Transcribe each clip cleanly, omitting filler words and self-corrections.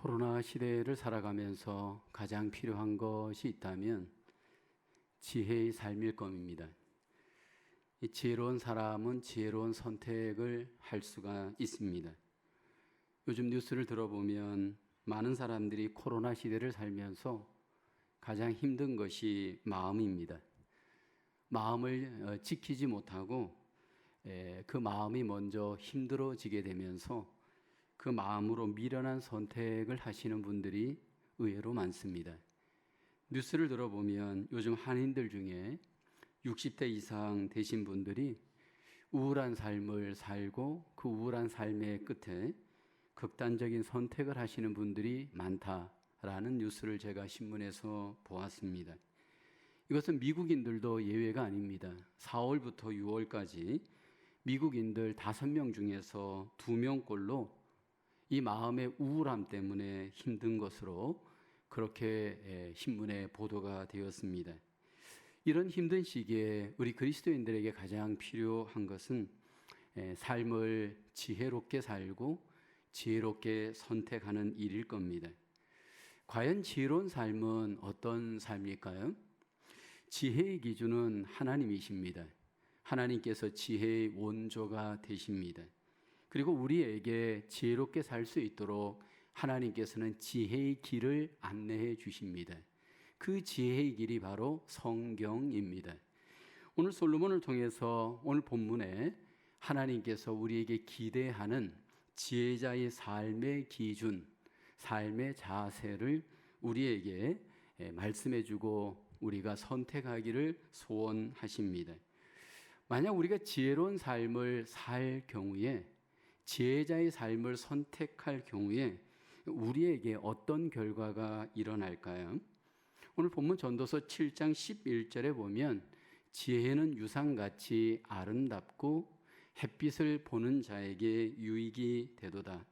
코로나 시대를 살아가면서 가장 필요한 것이 있다면 지혜의 삶일 겁니다. 이 지혜로운 사람은 지혜로운 선택을 할 수가 있습니다. 요즘 뉴스를 들어보면 많은 사람들이 코로나 시대를 살면서 가장 힘든 것이 마음입니다. 마음을 지키지 못하고 그 마음이 먼저 힘들어지게 되면서 그 마음으로 미련한 선택을 하시는 분들이 의외로 많습니다. 뉴스를 들어보면 요즘 한인들 중에 60대 이상 되신 분들이 우울한 삶을 살고 그 우울한 삶의 끝에 극단적인 선택을 하시는 분들이 많다라는 뉴스를 제가 신문에서 보았습니다. 이것은 미국인들도 예외가 아닙니다. 4월부터 6월까지 미국인들 5명 중에서 2명꼴로 이 마음의 우울함 때문에 힘든 것으로 그렇게 신문에 보도가 되었습니다. 이런 힘든 시기에 우리 그리스도인들에게 가장 필요한 것은 삶을 지혜롭게 살고 지혜롭게 선택하는 일일 겁니다. 과연 지혜로운 삶은 어떤 삶일까요? 지혜의 기준은 하나님이십니다. 하나님께서 지혜의 원조가 되십니다. 그리고 우리에게 지혜롭게 살 수 있도록 하나님께서는 지혜의 길을 안내해 주십니다. 그 지혜의 길이 바로 성경입니다. 오늘 솔로몬을 통해서 오늘 본문에 하나님께서 우리에게 기대하는 지혜자의 삶의 기준, 삶의 자세를 우리에게 말씀해 주고 우리가 선택하기를 소원하십니다. 만약 우리가 지혜로운 삶을 살 경우에 지혜자의 삶을 선택할 경우에 우리에게 어떤 결과가 일어날까요? 오늘 본문 전도서 7장 11절에 보면 지혜는 유상같이 아름답고 햇빛을 보는 자에게 유익이 되도다.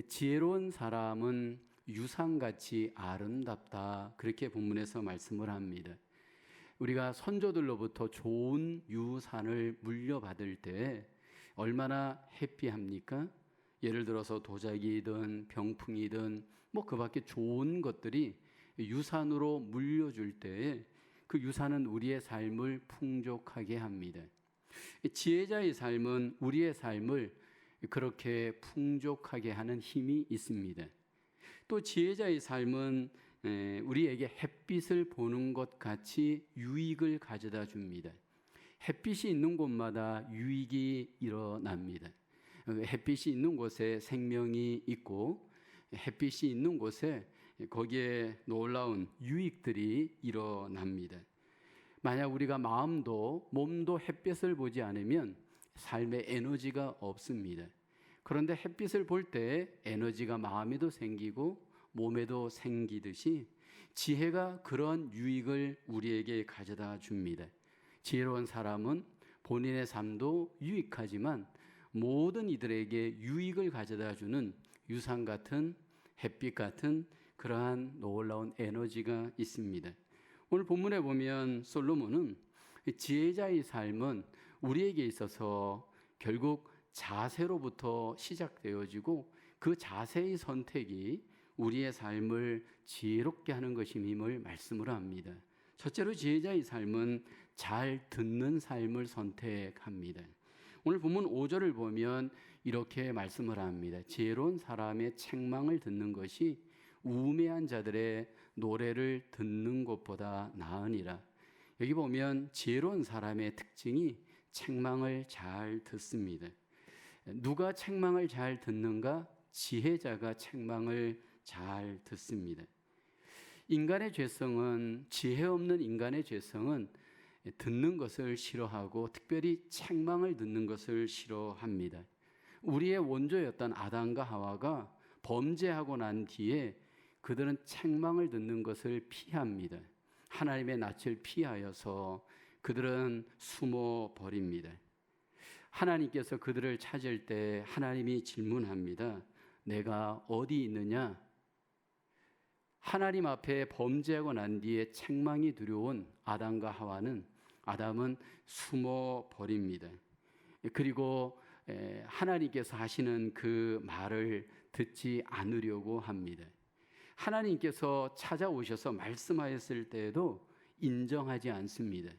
지혜로운 사람은 유상같이 아름답다. 그렇게 본문에서 말씀을 합니다. 우리가 선조들로부터 좋은 유산을 물려받을 때 얼마나 해피합니까? 예를 들어서 도자기든 병풍이든 그 밖에 좋은 것들이 유산으로 물려줄 때 그 유산은 우리의 삶을 풍족하게 합니다. 지혜자의 삶은 우리의 삶을 그렇게 풍족하게 하는 힘이 있습니다. 또 지혜자의 삶은 우리에게 햇빛을 보는 것 같이 유익을 가져다 줍니다. 햇빛이 있는 곳마다 유익이 일어납니다. 햇빛이 있는 곳에 생명이 있고 햇빛이 있는 곳에 거기에 놀라운 유익들이 일어납니다. 만약 우리가 마음도 몸도 햇빛을 보지 않으면 삶에 에너지가 없습니다. 그런데 햇빛을 볼 때 에너지가 마음에도 생기고 몸에도 생기듯이 지혜가 그런 유익을 우리에게 가져다 줍니다. 지혜로운 사람은 본인의 삶도 유익하지만 모든 이들에게 유익을 가져다 주는 유산 같은 햇빛 같은 그러한 놀라운 에너지가 있습니다. 오늘 본문에 보면 솔로몬은 지혜자의 삶은 우리에게 있어서 결국 자세로부터 시작되어지고 그 자세의 선택이 우리의 삶을 지혜롭게 하는 것임을 말씀을 합니다. 첫째로 지혜자의 삶은 잘 듣는 삶을 선택합니다. 오늘 본문 5절을 보면 이렇게 말씀을 합니다. 지혜로운 사람의 책망을 듣는 것이 우매한 자들의 노래를 듣는 것보다 나으니라. 여기 보면 지혜로운 사람의 특징이 책망을 잘 듣습니다. 누가 책망을 잘 듣는가? 지혜자가 책망을 잘 듣습니다. 인간의 죄성은, 지혜 없는 인간의 죄성은 듣는 것을 싫어하고 특별히 책망을 듣는 것을 싫어합니다. 우리의 원조였던 아담과 하와가 범죄하고 난 뒤에 그들은 책망을 듣는 것을 피합니다. 하나님의 낯을 피하여서 그들은 숨어 버립니다. 하나님께서 그들을 찾을 때 하나님이 질문합니다. 내가 어디 있느냐? 하나님 앞에 범죄하고 난 뒤에 책망이 두려운 아담과 하와는 아담은 숨어 버립니다. 그리고 하나님께서 하시는 그 말을 듣지 않으려고 합니다. 하나님께서 찾아오셔서 말씀하였을 때에도 인정하지 않습니다.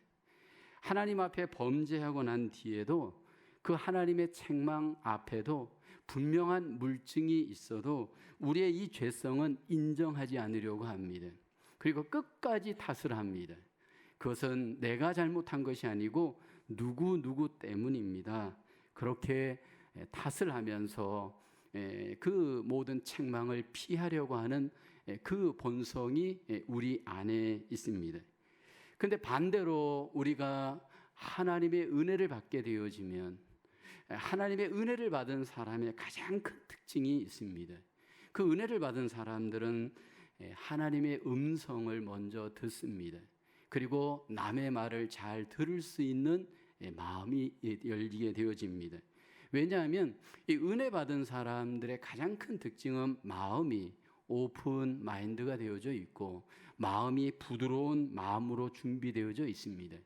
하나님 앞에 범죄하고 난 뒤에도 그 하나님의 책망 앞에도 분명한 물증이 있어도 우리의 이 죄성은 인정하지 않으려고 합니다. 그리고 끝까지 탓을 합니다. 그것은 내가 잘못한 것이 아니고 누구 때문입니다. 그렇게 탓을 하면서 그 모든 책망을 피하려고 하는 그 본성이 우리 안에 있습니다. 그런데 반대로 우리가 하나님의 은혜를 받게 되어지면 하나님의 은혜를 받은 사람의 가장 큰 특징이 있습니다. 그 은혜를 받은 사람들은 하나님의 음성을 먼저 듣습니다. 그리고 남의 말을 잘 들을 수 있는 마음이 열리게 되어집니다. 왜냐하면 이 은혜 받은 사람들의 가장 큰 특징은 마음이 오픈 마인드가 되어져 있고 마음이 부드러운 마음으로 준비되어져 있습니다.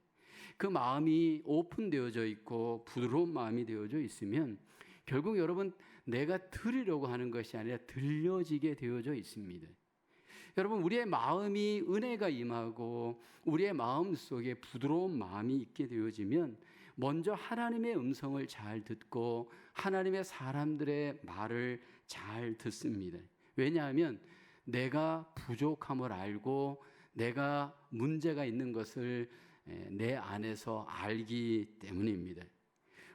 그 마음이 오픈되어져 있고 부드러운 마음이 되어져 있으면 결국 여러분 내가 들으려고 하는 것이 아니라 들려지게 되어져 있습니다. 여러분 우리의 마음이 은혜가 임하고 우리의 마음 속에 부드러운 마음이 있게 되어지면 먼저 하나님의 음성을 잘 듣고 하나님의 사람들의 말을 잘 듣습니다. 왜냐하면 내가 부족함을 알고 내가 문제가 있는 것을 내 안에서 알기 때문입니다.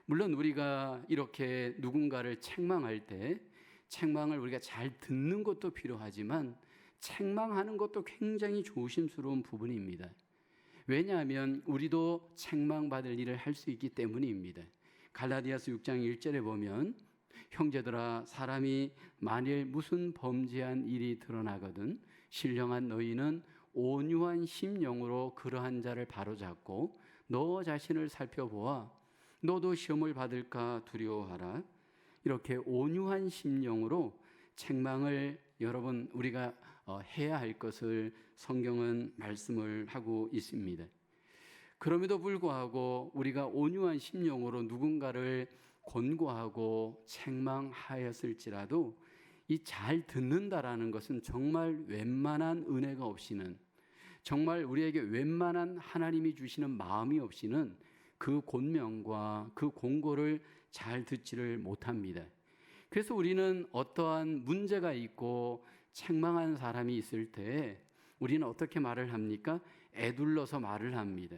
물론 우리가 이렇게 누군가를 책망할 때 책망을 우리가 잘 듣는 것도 필요하지만 책망하는 것도 굉장히 조심스러운 부분입니다. 왜냐하면 우리도 책망받을 일을 할 수 있기 때문입니다. 갈라디아서 6장 1절에 보면 형제들아 사람이 만일 무슨 범죄한 일이 드러나거든 신령한 너희는 온유한 심령으로 그러한 자를 바로잡고 너 자신을 살펴보아 너도 시험을 받을까 두려워하라. 이렇게 온유한 심령으로 책망을 여러분 우리가 해야 할 것을 성경은 말씀을 하고 있습니다. 그럼에도 불구하고 우리가 온유한 심령으로 누군가를 권고하고 책망하였을지라도 이 잘 듣는다라는 것은 정말 웬만한 은혜가 없이는 정말 우리에게 웬만한 하나님이 주시는 마음이 없이는 그 권명과 그 공고를 잘 듣지를 못합니다. 그래서 우리는 어떠한 문제가 있고 책망한 사람이 있을 때 우리는 어떻게 말을 합니까? 에둘러서 말을 합니다.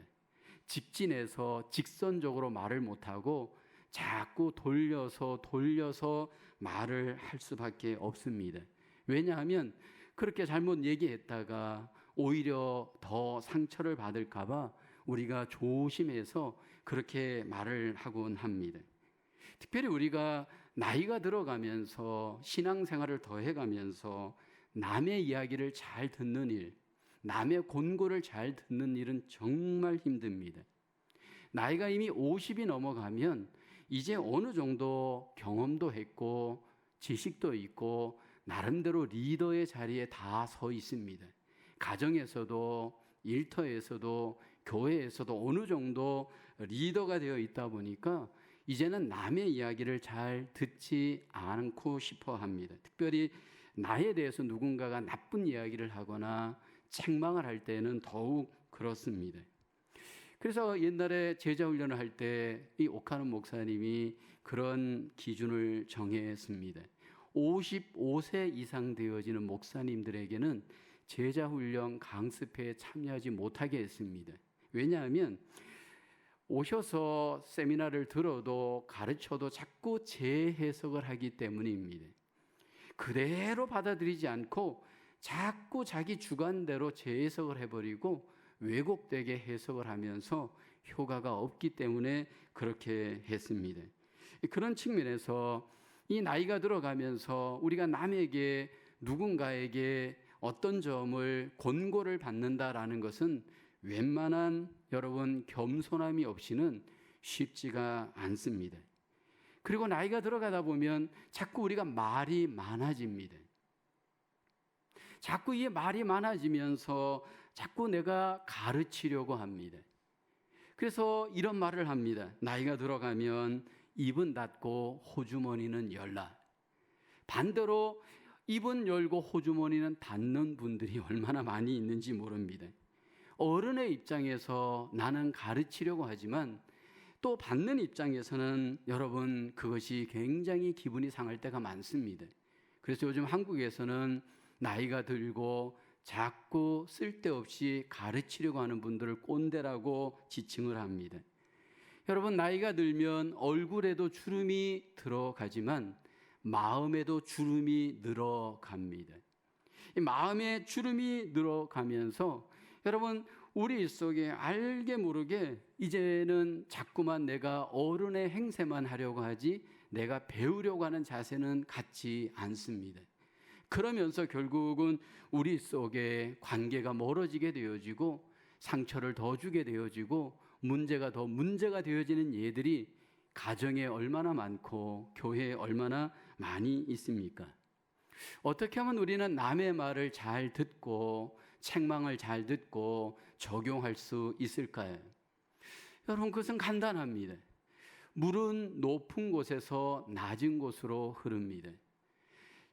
직진해서 직선적으로 말을 못하고 자꾸 돌려서 말을 할 수밖에 없습니다. 왜냐하면 그렇게 잘못 얘기했다가 오히려 더 상처를 받을까 봐 우리가 조심해서 그렇게 말을 하곤 합니다. 특별히 우리가 나이가 들어가면서 신앙생활을 더해가면서 남의 이야기를 잘 듣는 일, 남의 권고를 잘 듣는 일은 정말 힘듭니다. 나이가 이미 50이 넘어가면 이제 어느 정도 경험도 했고 지식도 있고 나름대로 리더의 자리에 다 서 있습니다. 가정에서도 일터에서도 교회에서도 어느 정도 리더가 되어 있다 보니까 이제는 남의 이야기를 잘 듣지 않고 싶어 합니다. 특별히 나에 대해서 누군가가 나쁜 이야기를 하거나 책망을 할 때는 더욱 그렇습니다. 그래서 옛날에 제자 훈련을 할 때 이 옥하는 목사님이 그런 기준을 정했습니다. 55세 이상 되어지는 목사님들에게는 제자 훈련 강습회에 참여하지 못하게 했습니다. 왜냐하면 오셔서 세미나를 들어도 가르쳐도 자꾸 재해석을 하기 때문입니다. 그대로 받아들이지 않고 자꾸 자기 주관대로 재해석을 해버리고 왜곡되게 해석을 하면서 효과가 없기 때문에 그렇게 했습니다. 그런 측면에서 이 나이가 들어가면서 우리가 남에게 누군가에게 어떤 점을 권고를 받는다라는 것은 웬만한 여러분 겸손함이 없이는 쉽지가 않습니다. 그리고 나이가 들어가다 보면 자꾸 우리가 말이 많아집니다. 자꾸 이 말이 많아지면서 자꾸 내가 가르치려고 합니다. 그래서 이런 말을 합니다. 나이가 들어가면 입은 닫고 호주머니는 열라. 반대로 입은 열고 호주머니는 닫는 분들이 얼마나 많이 있는지 모릅니다. 어른의 입장에서 나는 가르치려고 하지만 또 받는 입장에서는 여러분 그것이 굉장히 기분이 상할 때가 많습니다. 그래서 요즘 한국에서는 나이가 들고 자꾸 쓸데없이 가르치려고 하는 분들을 꼰대라고 지칭을 합니다. 여러분 나이가 들면 얼굴에도 주름이 들어가지만 마음에도 주름이 늘어갑니다. 이 마음에 주름이 늘어가면서 여러분 우리 속에 알게 모르게 이제는 자꾸만 내가 어른의 행세만 하려고 하지 내가 배우려고 하는 자세는 갖지 않습니다. 그러면서 결국은 우리 속에 관계가 멀어지게 되어지고 상처를 더 주게 되어지고 문제가 더 문제가 되어지는 예들이 가정에 얼마나 많고 교회에 얼마나 많이 있습니까? 어떻게 하면 우리는 남의 말을 잘 듣고 책망을 잘 듣고 적용할 수 있을까요? 여러분 그것은 간단합니다. 물은 높은 곳에서 낮은 곳으로 흐릅니다.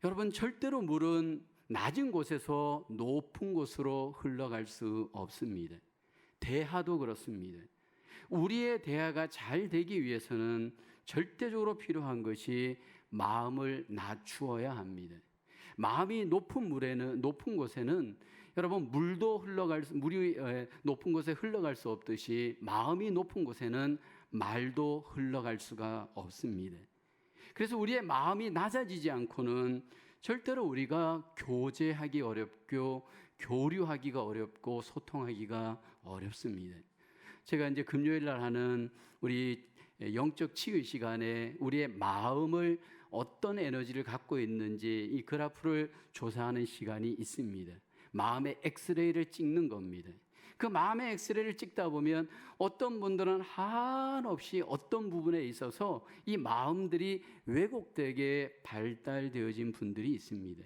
여러분 절대로 물은 낮은 곳에서 높은 곳으로 흘러갈 수 없습니다. 대화도 그렇습니다. 우리의 대화가 잘 되기 위해서는 절대적으로 필요한 것이 마음을 낮추어야 합니다. 마음이 높은 곳에는 여러분 물이 높은 곳에 흘러갈 수 없듯이 마음이 높은 곳에는 말도 흘러갈 수가 없습니다. 그래서 우리의 마음이 낮아지지 않고는 절대로 우리가 교제하기 어렵고 교류하기가 어렵고 소통하기가 어렵습니다. 제가 이제 금요일 날 하는 우리 영적 치유 시간에 우리의 마음을 어떤 에너지를 갖고 있는지 이 그래프를 조사하는 시간이 있습니다. 마음의 엑스레이를 찍는 겁니다. 그 마음의 엑스레이를 찍다 보면 어떤 분들은 한없이 어떤 부분에 있어서 이 마음들이 왜곡되게 발달되어진 분들이 있습니다.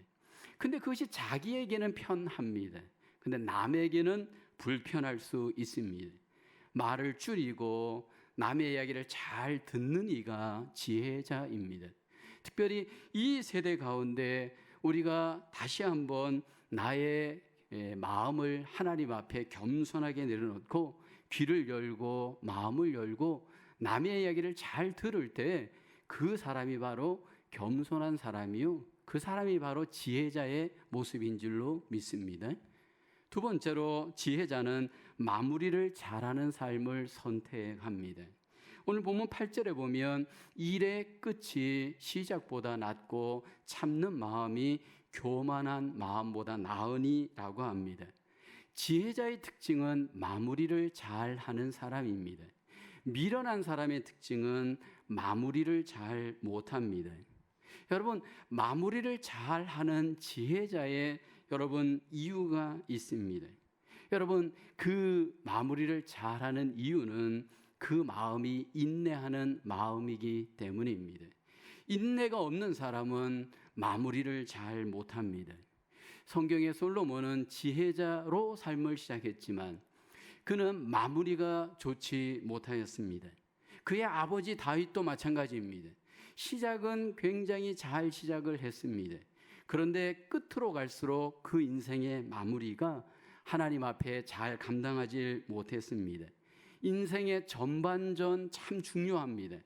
근데 그것이 자기에게는 편합니다. 근데 남에게는 불편할 수 있습니다. 말을 줄이고 남의 이야기를 잘 듣는 이가 지혜자입니다. 특별히 이 세대 가운데 우리가 다시 한번 나의 마음을 하나님 앞에 겸손하게 내려놓고 귀를 열고 마음을 열고 남의 이야기를 잘 들을 때 그 사람이 바로 겸손한 사람이요, 그 사람이 바로 지혜자의 모습인 줄로 믿습니다. 두 번째로 지혜자는 마무리를 잘하는 삶을 선택합니다. 오늘 본문 8절에 보면 일의 끝이 시작보다 낫고 참는 마음이 교만한 마음보다 나으니라고 합니다. 지혜자의 특징은 마무리를 잘하는 사람입니다. 미련한 사람의 특징은 마무리를 잘 못합니다. 여러분 마무리를 잘하는 지혜자의 이유가 있습니다. 여러분 그 마무리를 잘하는 이유는 그 마음이 인내하는 마음이기 때문입니다. 인내가 없는 사람은 마무리를 잘 못합니다. 성경의 솔로몬은 지혜자로 삶을 시작했지만 그는 마무리가 좋지 못하였습니다. 그의 아버지 다윗도 마찬가지입니다. 시작은 굉장히 잘 시작을 했습니다. 그런데 끝으로 갈수록 그 인생의 마무리가 하나님 앞에 잘 감당하지 못했습니다. 인생의 전반전 참 중요합니다.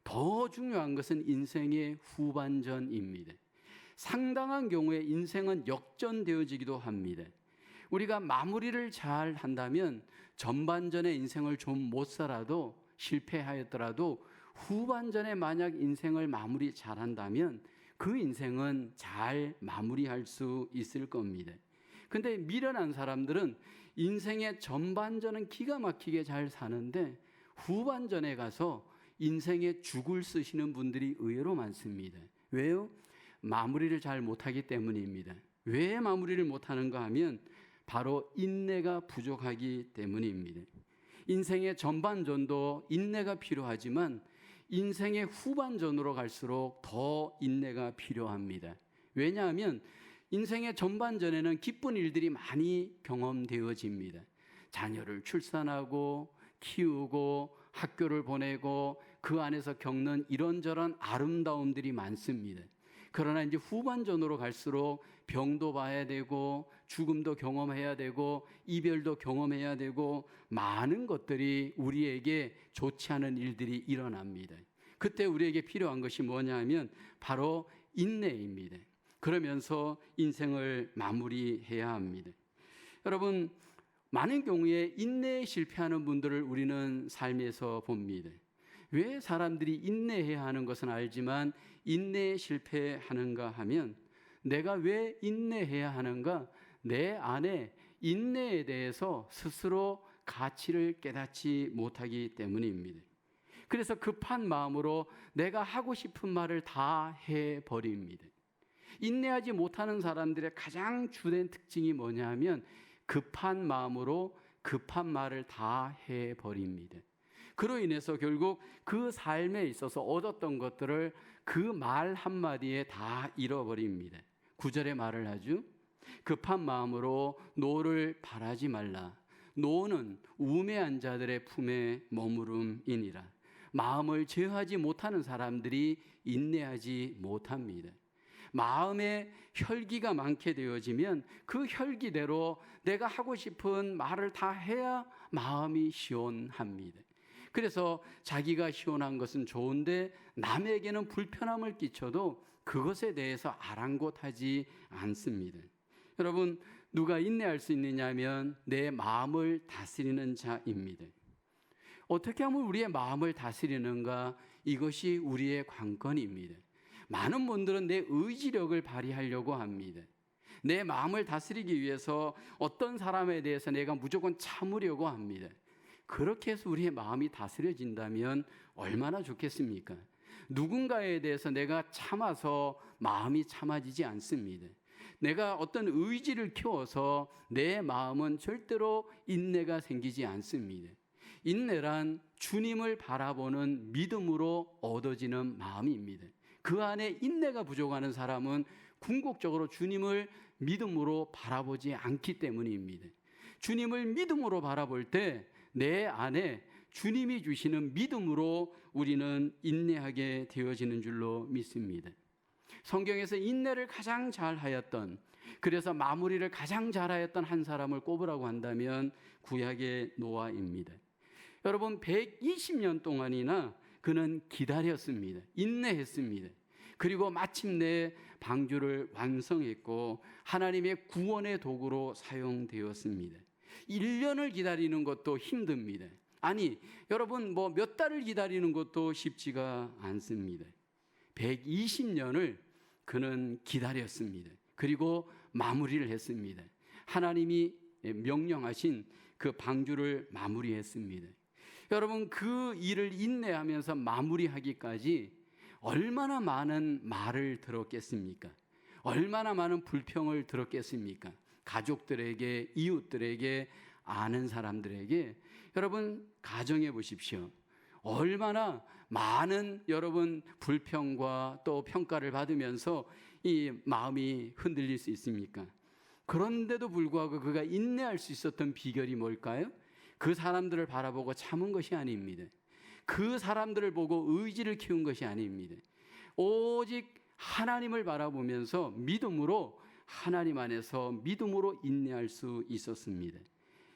더 중요한 것은 인생의 후반전입니다. 상당한 경우에 인생은 역전되어지기도 합니다. 우리가 마무리를 잘 한다면 전반전의 인생을 좀 못 살아도 실패하였더라도 후반전에 만약 인생을 마무리 잘 한다면 그 인생은 잘 마무리할 수 있을 겁니다. 근데 미련한 사람들은 인생의 전반전은 기가 막히게 잘 사는데 후반전에 가서 인생의 죽을 쓰시는 분들이 의외로 많습니다. 왜요? 마무리를 잘 못하기 때문입니다. 왜 마무리를 못하는가 하면 바로 인내가 부족하기 때문입니다. 인생의 전반전도 인내가 필요하지만 인생의 후반전으로 갈수록 더 인내가 필요합니다. 왜냐하면 인생의 전반전에는 기쁜 일들이 많이 경험되어집니다. 자녀를 출산하고 키우고 학교를 보내고 그 안에서 겪는 이런저런 아름다움들이 많습니다. 그러나 이제 후반전으로 갈수록 병도 봐야 되고 죽음도 경험해야 되고 이별도 경험해야 되고 많은 것들이 우리에게 좋지 않은 일들이 일어납니다. 그때 우리에게 필요한 것이 뭐냐 하면 바로 인내입니다. 그러면서 인생을 마무리해야 합니다. 여러분, 많은 경우에 인내에 실패하는 분들을 우리는 삶에서 봅니다. 왜 사람들이 인내해야 하는 것은 알지만 인내에 실패하는가 하면 내가 왜 인내해야 하는가? 내 안에 인내에 대해서 스스로 가치를 깨닫지 못하기 때문입니다. 그래서 급한 마음으로 내가 하고 싶은 말을 다 해버립니다. 인내하지 못하는 사람들의 가장 주된 특징이 뭐냐 하면 급한 마음으로 급한 말을 다 해버립니다. 그로 인해서 결국 그 삶에 있어서 얻었던 것들을 그 말 한마디에 다 잃어버립니다. 9절의 말을 하죠. 급한 마음으로 노를 바라지 말라. 노는 우매한 자들의 품에 머무름이니라. 마음을 제어하지 못하는 사람들이 인내하지 못합니다. 마음에 혈기가 많게 되어지면 그 혈기대로 내가 하고 싶은 말을 다 해야 마음이 시원합니다. 그래서 자기가 시원한 것은 좋은데 남에게는 불편함을 끼쳐도 그것에 대해서 아랑곳하지 않습니다. 여러분, 누가 인내할 수 있느냐 하면 내 마음을 다스리는 자입니다. 어떻게 하면 우리의 마음을 다스리는가? 이것이 우리의 관건입니다. 많은 분들은 내 의지력을 발휘하려고 합니다. 내 마음을 다스리기 위해서 어떤 사람에 대해서 내가 무조건 참으려고 합니다. 그렇게 해서 우리의 마음이 다스려진다면 얼마나 좋겠습니까? 누군가에 대해서 내가 참아서 마음이 참아지지 않습니다. 내가 어떤 의지를 키워서 내 마음은 절대로 인내가 생기지 않습니다. 인내란 주님을 바라보는 믿음으로 얻어지는 마음입니다. 그 안에 인내가 부족하는 사람은 궁극적으로 주님을 믿음으로 바라보지 않기 때문입니다. 주님을 믿음으로 바라볼 때 내 안에 주님이 주시는 믿음으로 우리는 인내하게 되어지는 줄로 믿습니다. 성경에서 인내를 가장 잘하였던, 그래서 마무리를 가장 잘하였던 한 사람을 꼽으라고 한다면 구약의 노아입니다. 여러분, 120년 동안이나 그는 기다렸습니다. 인내했습니다. 그리고 마침내 방주를 완성했고 하나님의 구원의 도구로 사용되었습니다. 1년을 기다리는 것도 힘듭니다. 아니, 여러분, 몇 달을 기다리는 것도 쉽지가 않습니다. 120년을 그는 기다렸습니다. 그리고 마무리를 했습니다. 하나님이 명령하신 그 방주를 마무리했습니다. 여러분, 그 일을 인내하면서 마무리하기까지 얼마나 많은 말을 들었겠습니까? 얼마나 많은 불평을 들었겠습니까? 가족들에게, 이웃들에게, 아는 사람들에게. 여러분, 가정해 보십시오. 얼마나 많은 여러분 불평과 또 평가를 받으면서 이 마음이 흔들릴 수 있습니까? 그런데도 불구하고 그가 인내할 수 있었던 비결이 뭘까요? 그 사람들을 바라보고 참은 것이 아닙니다. 그 사람들을 보고 의지를 키운 것이 아닙니다. 오직 하나님을 바라보면서 믿음으로, 하나님 안에서 믿음으로 인내할 수 있었습니다.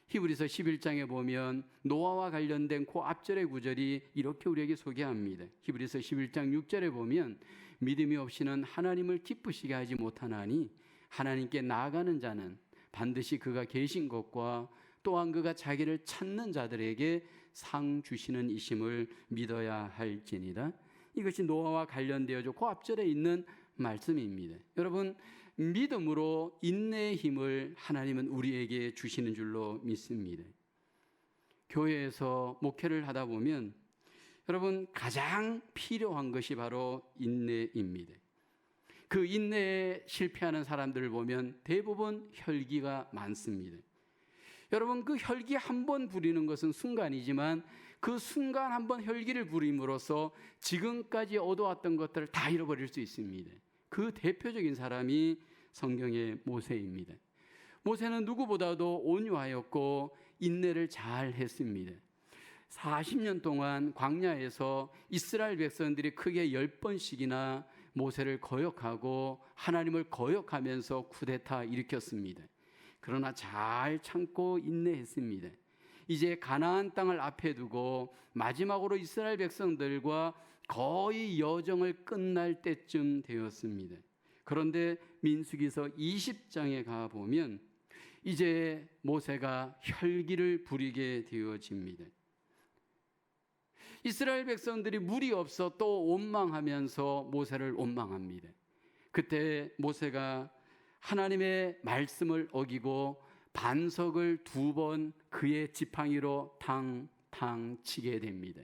히브리서 11장에 보면 노아와 관련된 그 앞절의 구절이 이렇게 우리에게 소개합니다. 히브리서 11장 6절에 보면 믿음이 없이는 하나님을 기쁘시게 하지 못하나니 하나님께 나아가는 자는 반드시 그가 계신 것과 또한 그가 자기를 찾는 자들에게 상 주시는 이심을 믿어야 할지니라. 이것이 노아와 관련되어져 그 앞절에 있는 말씀입니다. 여러분, 믿음으로 인내의 힘을 하나님은 우리에게 주시는 줄로 믿습니다. 교회에서 목회를 하다 보면 여러분, 가장 필요한 것이 바로 인내입니다. 그 인내에 실패하는 사람들을 보면 대부분 혈기가 많습니다. 여러분, 그 혈기 한 번 부리는 것은 순간이지만 그 순간 한 번 혈기를 부림으로써 지금까지 얻어왔던 것들을 다 잃어버릴 수 있습니다. 그 대표적인 사람이 성경의 모세입니다. 모세는 누구보다도 온유하였고 인내를 잘 했습니다. 40년 동안 광야에서 이스라엘 백성들이 크게 10번씩이나 모세를 거역하고 하나님을 거역하면서 쿠데타 일으켰습니다. 그러나 잘 참고 인내했습니다. 이제 가나안 땅을 앞에 두고 마지막으로 이스라엘 백성들과 거의 여정을 끝날 때쯤 되었습니다. 그런데 민수기서 20장에 가보면 이제 모세가 혈기를 부리게 되어집니다. 이스라엘 백성들이 물이 없어 또 원망하면서 모세를 원망합니다. 그때 모세가 하나님의 말씀을 어기고 반석을 2번 그의 지팡이로 탕탕 치게 됩니다.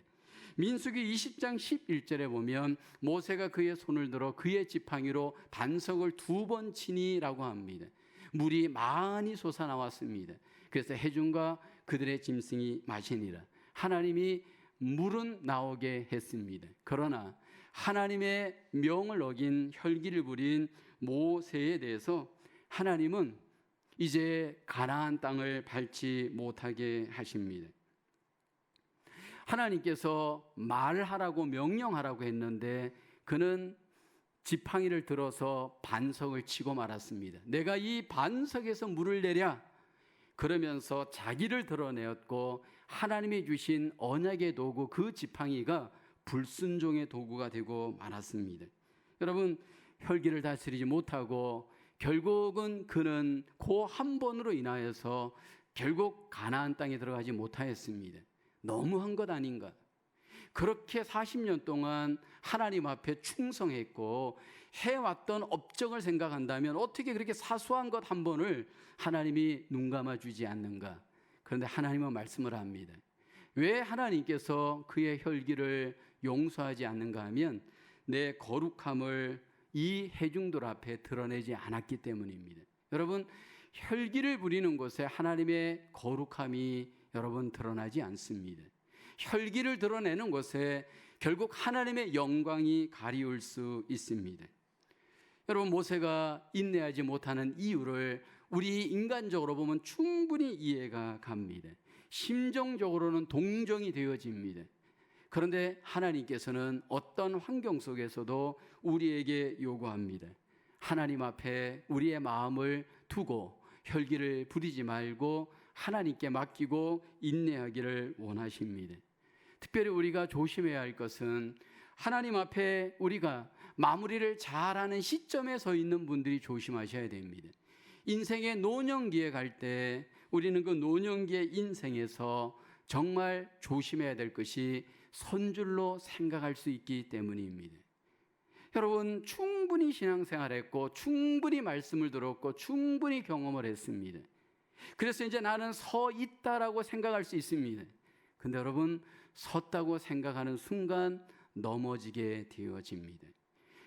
민수기 20장 11절에 보면 모세가 그의 손을 들어 그의 지팡이로 반석을 2번 치니라고 합니다. 물이 많이 솟아나왔습니다. 그래서 해중과 그들의 짐승이 마시니라. 하나님이 물은 나오게 했습니다. 그러나 하나님의 명을 어긴 혈기를 부린 모세에 대해서 하나님은 이제 가나안 땅을 밟지 못하게 하십니다. 하나님께서 말하라고 명령하라고 했는데 그는 지팡이를 들어서 반석을 치고 말았습니다. 내가 이 반석에서 물을 내랴 그러면서 자기를 드러내었고 하나님이 주신 언약의 도구 그 지팡이가 불순종의 도구가 되고 말았습니다. 여러분, 혈기를 다스리지 못하고 결국은 그는 그 한 번으로 인하여서 결국 가나안 땅에 들어가지 못하였습니다. 너무한 것 아닌가? 그렇게 40년 동안 하나님 앞에 충성했고 해왔던 업적을 생각한다면 어떻게 그렇게 사소한 것 한 번을 하나님이 눈 감아주지 않는가? 그런데 하나님은 말씀을 합니다. 왜 하나님께서 그의 혈기를 용서하지 않는가 하면 내 거룩함을 이 회중들 앞에 드러내지 않았기 때문입니다. 여러분, 혈기를 부리는 곳에 하나님의 거룩함이 여러분 드러나지 않습니다. 혈기를 드러내는 곳에 결국 하나님의 영광이 가리울 수 있습니다. 여러분, 모세가 인내하지 못하는 이유를 우리 인간적으로 보면 충분히 이해가 갑니다. 심정적으로는 동정이 되어집니다. 그런데 하나님께서는 어떤 환경 속에서도 우리에게 요구합니다. 하나님 앞에 우리의 마음을 두고 혈기를 부리지 말고 하나님께 맡기고 인내하기를 원하십니다. 특별히 우리가 조심해야 할 것은 하나님 앞에 우리가 마무리를 잘하는 시점에 서 있는 분들이 조심하셔야 됩니다. 인생의 노년기에 갈 때 우리는 그 노년기의 인생에서 정말 조심해야 될 것이 선줄로 생각할 수 있기 때문입니다. 여러분, 충분히 신앙생활했고 충분히 말씀을 들었고 충분히 경험을 했습니다. 그래서 이제 나는 서 있다라고 생각할 수 있습니다. 근데 여러분, 섰다고 생각하는 순간 넘어지게 되어집니다.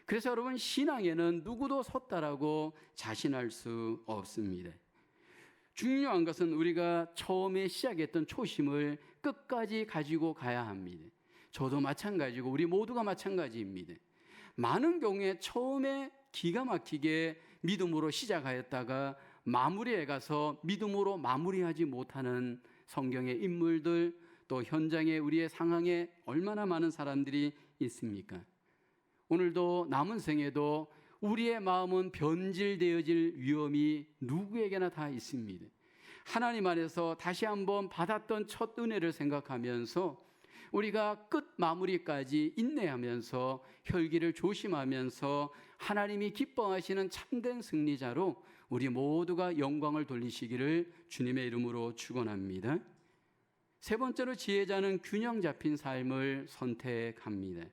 그래서 여러분, 신앙에는 누구도 섰다라고 자신할 수 없습니다. 중요한 것은 우리가 처음에 시작했던 초심을 끝까지 가지고 가야 합니다. 저도 마찬가지고 우리 모두가 마찬가지입니다. 많은 경우에 처음에 기가 막히게 믿음으로 시작하였다가 마무리에 가서 믿음으로 마무리하지 못하는 성경의 인물들, 또 현장에 우리의 상황에 얼마나 많은 사람들이 있습니까? 오늘도 남은 생에도 우리의 마음은 변질되어질 위험이 누구에게나 다 있습니다. 하나님 안에서 다시 한번 받았던 첫 은혜를 생각하면서 우리가 끝 마무리까지 인내하면서 혈기를 조심하면서 하나님이 기뻐하시는 참된 승리자로 우리 모두가 영광을 돌리시기를 주님의 이름으로 축원합니다. 세 번째로 지혜자는 균형 잡힌 삶을 선택합니다.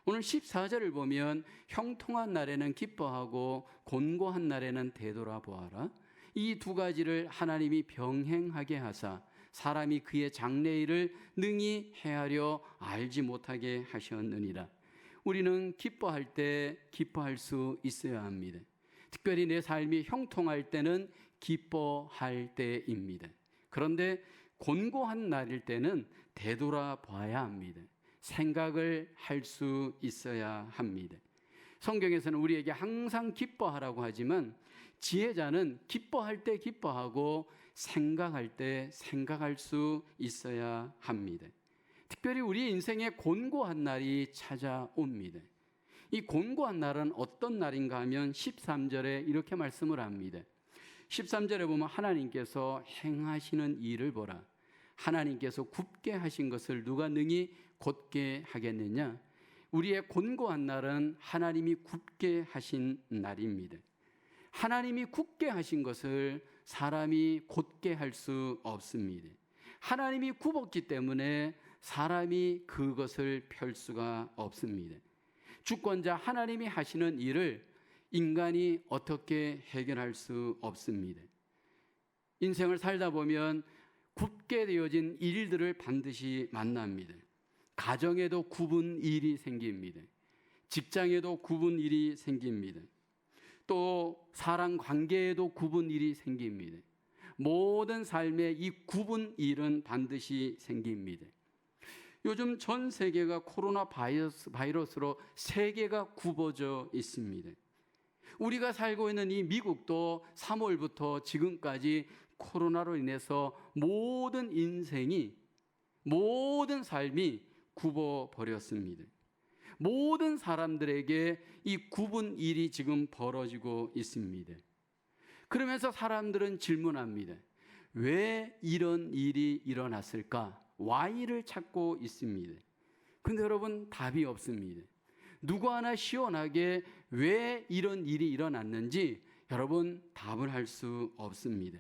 오늘 14절을 보면 형통한 날에는 기뻐하고 곤고한 날에는 되돌아보아라. 이 두 가지를 하나님이 병행하게 하사 사람이 그의 장래일을 능히 헤아려 알지 못하게 하셨느니라. 우리는 기뻐할 때 기뻐할 수 있어야 합니다. 특별히 내 삶이 형통할 때는 기뻐할 때입니다. 그런데 곤고한 날일 때는 되돌아봐야 합니다. 생각을 할 수 있어야 합니다. 성경에서는 우리에게 항상 기뻐하라고 하지만 지혜자는 기뻐할 때 기뻐하고 생각할 때 생각할 수 있어야 합니다. 특별히 우리 인생에 곤고한 날이 찾아옵니다. 이 곤고한 날은 어떤 날인가 하면 13절에 이렇게 말씀을 합니다. 13절에 보면 하나님께서 행하시는 일을 보라. 하나님께서 굽게 하신 것을 누가 능히 곧게 하겠느냐. 우리의 곤고한 날은 하나님이 굽게 하신 날입니다. 하나님이 굽게 하신 것을 사람이 곧게 할 수 없습니다. 하나님이 굽었기 때문에 사람이 그것을 펼 수가 없습니다. 주권자 하나님이 하시는 일을 인간이 어떻게 해결할 수 없습니다. 인생을 살다 보면 굽게 되어진 일들을 반드시 만납니다. 가정에도 굽은 일이 생깁니다. 직장에도 굽은 일이 생깁니다. 또 사랑 관계에도 굽은 일이 생깁니다. 모든 삶에 이 굽은 일은 반드시 생깁니다. 요즘 전 세계가 코로나 바이러스로 세계가 굽어져 있습니다. 우리가 살고 있는 이 미국도 3월부터 지금까지 코로나로 인해서 모든 인생이, 모든 삶이 굽어버렸습니다. 모든 사람들에게 이 굽은 일이 지금 벌어지고 있습니다. 그러면서 사람들은 질문합니다. 왜 이런 일이 일어났을까? Why를 찾고 있습니다. 근데 여러분, 답이 없습니다. 누구 하나 시원하게 왜 이런 일이 일어났는지 여러분 답을 할 수 없습니다.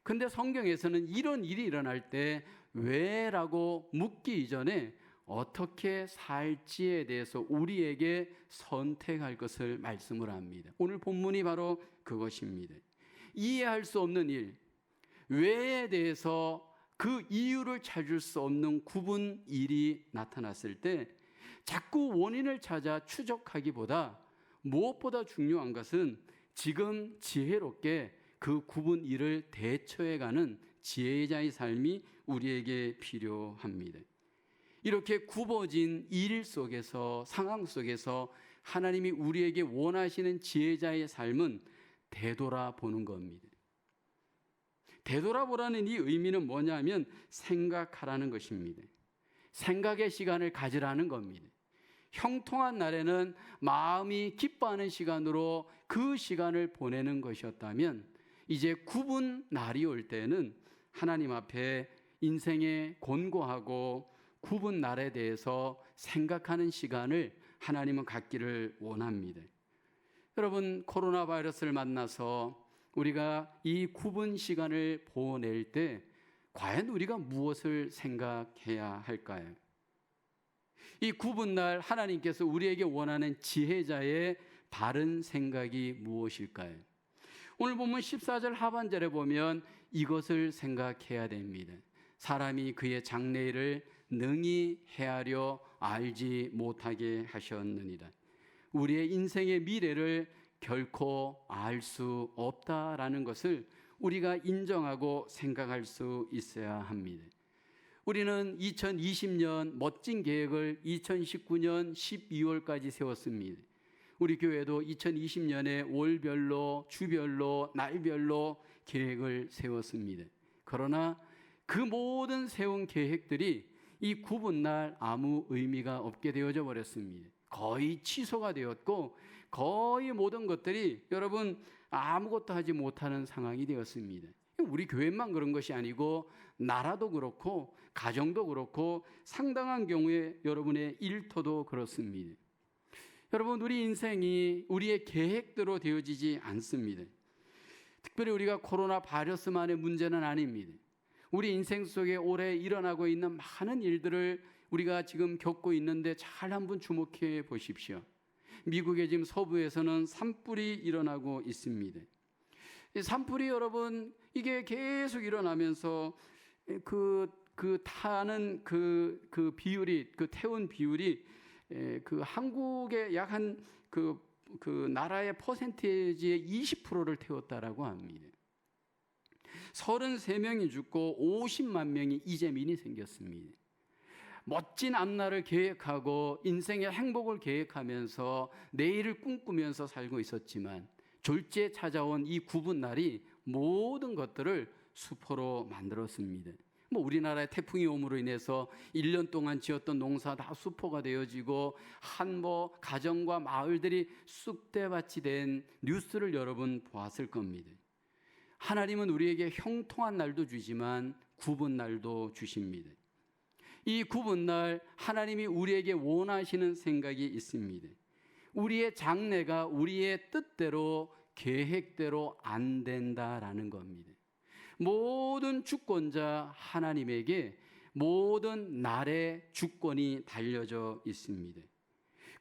근데 성경에서는 이런 일이 일어날 때 왜라고 묻기 이전에 어떻게 살지에 대해서 우리에게 선택할 것을 말씀을 합니다. 오늘 본문이 바로 그것입니다. 이해할 수 없는 일, 왜에 대해서 그 이유를 찾을 수 없는 굽은 일이 나타났을 때 자꾸 원인을 찾아 추적하기보다 무엇보다 중요한 것은 지금 지혜롭게 그 굽은 일을 대처해가는 지혜자의 삶이 우리에게 필요합니다. 이렇게 굽어진 일 속에서, 상황 속에서 하나님이 우리에게 원하시는 지혜자의 삶은 되돌아보는 겁니다. 되돌아보라는 이 의미는 뭐냐면 생각하라는 것입니다. 생각의 시간을 가지라는 겁니다. 형통한 날에는 마음이 기뻐하는 시간으로 그 시간을 보내는 것이었다면 이제 굽은 날이 올 때는 하나님 앞에 인생의 곤고하고 굽은 날에 대해서 생각하는 시간을 하나님은 갖기를 원합니다. 여러분, 코로나 바이러스를 만나서 우리가 이 굽은 시간을 보낼 때 과연 우리가 무엇을 생각해야 할까요? 이 굽은 날 하나님께서 우리에게 원하는 지혜자의 바른 생각이 무엇일까요? 오늘 보면 14절 하반절에 보면 이것을 생각해야 됩니다. 사람이 그의 장래일을 능히 헤아려 알지 못하게 하셨느니라. 우리의 인생의 미래를 결코 알 수 없다라는 것을 우리가 인정하고 생각할 수 있어야 합니다. 우리는 2020년 멋진 계획을 2019년 12월까지 세웠습니다. 우리 교회도 2020년에 월별로, 주별로, 날별로 계획을 세웠습니다. 그러나 그 모든 세운 계획들이 이 굽은 날 아무 의미가 없게 되어져 버렸습니다. 거의 취소가 되었고 거의 모든 것들이 여러분 아무것도 하지 못하는 상황이 되었습니다. 우리 교회만 그런 것이 아니고 나라도 그렇고 가정도 그렇고 상당한 경우에 여러분의 일터도 그렇습니다. 여러분, 우리 인생이 우리의 계획대로 되어지지 않습니다. 특별히 우리가 코로나 바이러스만의 문제는 아닙니다. 우리 인생 속에 올해 일어나고 있는 많은 일들을 우리가 지금 겪고 있는데 잘 한번 주목해 보십시오. 미국의 지금 서부에서는 산불이 일어나고 있습니다. 산불이 여러분 이게 계속 일어나면서 타는 그 비율이, 그 태운 비율이 그 한국의 약 한 그 나라의 퍼센테이지의 20%를 태웠다라고 합니다. 33명이 죽고 50만 명이 이재민이 생겼습니다. 멋진 앞날을 계획하고 인생의 행복을 계획하면서 내일을 꿈꾸면서 살고 있었지만 졸지에 찾아온 이 굽은 날이 모든 것들을 수포로 만들었습니다. 뭐 우리나라에 태풍이 오므로 인해서 1년 동안 지었던 농사 다 수포가 되어지고 한 뭐 가정과 마을들이 쑥대밭이 된 뉴스를 여러분 보았을 겁니다. 하나님은 우리에게 형통한 날도 주지만 굽은 날도 주십니다. 이 굽은 날 하나님이 우리에게 원하시는 생각이 있습니다. 우리의 장래가 우리의 뜻대로 계획대로 안 된다라는 겁니다. 모든 주권자 하나님에게 모든 날의 주권이 달려져 있습니다.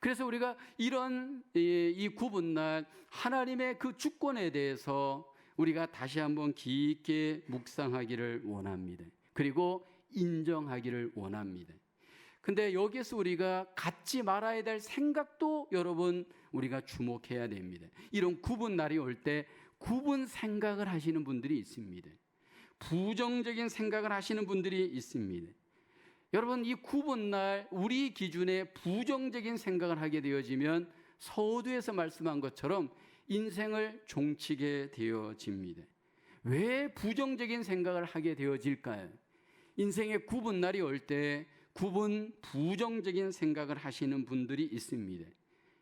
그래서 우리가 이런 이 굽은 날 하나님의 그 주권에 대해서 우리가 다시 한번 깊게 묵상하기를 원합니다. 그리고 인정하기를 원합니다. 근데 여기서 우리가 갖지 말아야 될 생각도 여러분 우리가 주목해야 됩니다. 이런 굽은 날이 올 때 굽은 생각을 하시는 분들이 있습니다. 부정적인 생각을 하시는 분들이 있습니다. 여러분, 이 굽은 날 우리 기준에 부정적인 생각을 하게 되어지면 서두에서 말씀한 것처럼 인생을 종치게 되어집니다. 왜 부정적인 생각을 하게 되어질까요? 인생의 굽은 날이 올 때 굽은 부정적인 생각을 하시는 분들이 있습니다.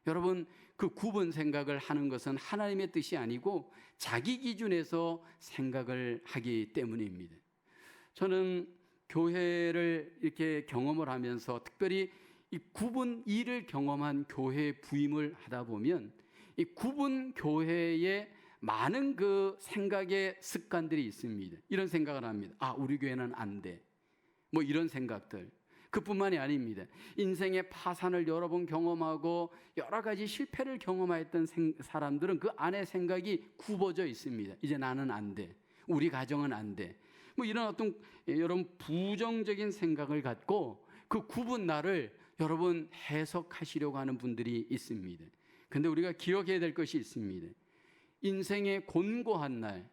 여러분, 그 굽은 생각을 하는 것은 하나님의 뜻이 아니고 자기 기준에서 생각을 하기 때문입니다. 저는 교회를 이렇게 경험을 하면서 특별히 이 굽은 일을 경험한 교회 부임을 하다 보면 이 굽은 교회에 많은 그 생각의 습관들이 있습니다. 이런 생각을 합니다. 아, 우리 교회는 안 돼. 뭐 이런 생각들. 그뿐만이 아닙니다. 인생의 파산을 여러 번 경험하고 여러 가지 실패를 경험했던 사람들은 그 안에 생각이 굽어져 있습니다. 이제 나는 안 돼. 우리 가정은 안 돼. 뭐 이런 어떤 여러분 부정적인 생각을 갖고 그 굽은 날을 여러분 해석하시려고 하는 분들이 있습니다. 그런데 우리가 기억해야 될 것이 있습니다. 인생의 곤고한 날,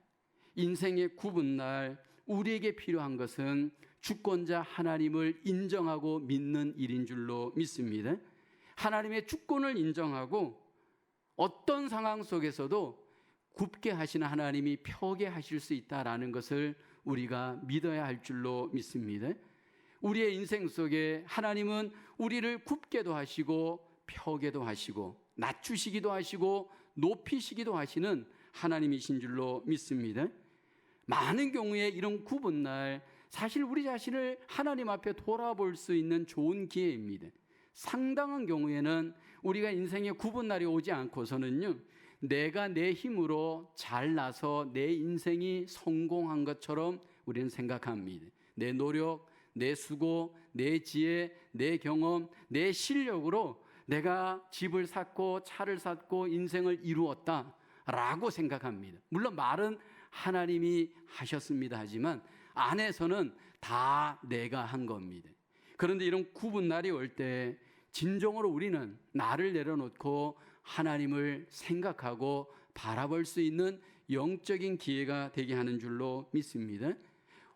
인생의 굽은 날, 우리에게 필요한 것은 주권자 하나님을 인정하고 믿는 일인 줄로 믿습니다. 하나님의 주권을 인정하고 어떤 상황 속에서도 굽게 하시는 하나님이 펴게 하실 수 있다라는 것을 우리가 믿어야 할 줄로 믿습니다. 우리의 인생 속에 하나님은 우리를 굽게도 하시고 펴게도 하시고 낮추시기도 하시고 높이시기도 하시는 하나님이신 줄로 믿습니다. 많은 경우에 이런 굽은 날 사실 우리 자신을 하나님 앞에 돌아볼 수 있는 좋은 기회입니다. 상당한 경우에는 우리가 인생의 굽은 날이 오지 않고서는요, 내가 내 힘으로 잘나서 내 인생이 성공한 것처럼 우리는 생각합니다. 내 노력, 내 수고, 내 지혜, 내 경험, 내 실력으로 내가 집을 샀고 차를 샀고 인생을 이루었다라고 생각합니다. 물론 말은 하나님이 하셨습니다 하지만 안에서는 다 내가 한 겁니다. 그런데 이런 굽은 날이 올 때 진정으로 우리는 나를 내려놓고 하나님을 생각하고 바라볼 수 있는 영적인 기회가 되게 하는 줄로 믿습니다.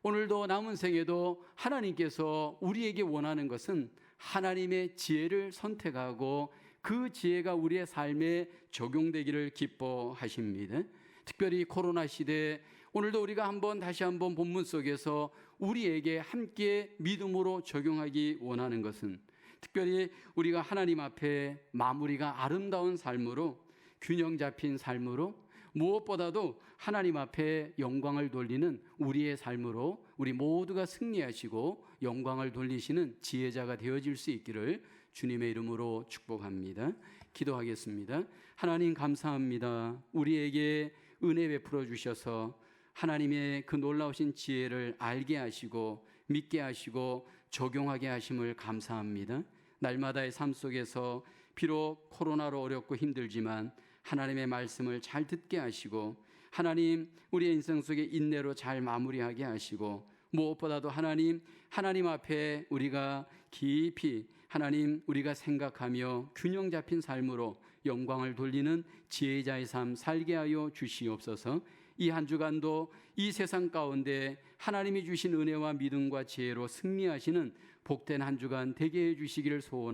오늘도 남은 생에도 하나님께서 우리에게 원하는 것은 하나님의 지혜를 선택하고 그 지혜가 우리의 삶에 적용되기를 기뻐하십니다. 특별히 코로나 시대에 오늘도 우리가 다시 한번 본문 속에서 우리에게 함께 믿음으로 적용하기 원하는 것은 특별히 우리가 하나님 앞에 마무리가 아름다운 삶으로 균형 잡힌 삶으로 무엇보다도 하나님 앞에 영광을 돌리는 우리의 삶으로 우리 모두가 승리하시고 영광을 돌리시는 지혜자가 되어질 수 있기를 주님의 이름으로 축복합니다. 기도하겠습니다. 하나님 감사합니다. 우리에게 은혜 베풀어 주셔서 하나님의 그 놀라우신 지혜를 알게 하시고 믿게 하시고 적용하게 하심을 감사합니다. 날마다의 삶 속에서 비록 코로나로 어렵고 힘들지만 하나님의 말씀을 잘 듣게 하시고 하나님 우리의 인생 속에 인내로 잘 마무리하게 하시고 무엇보다도 하나님 앞에 우리가 깊이 하나님 우리가 생각하며 균형 잡힌 삶으로 영광을 돌리는 지혜자의 삶 살게 하여 주시옵소서. 이 한 주간도 이 세상 가운데 하나님이 주신 은혜와 믿음과 지혜로 승리하시는 복된 한 주간 되게 해 주시기를 소원합니다.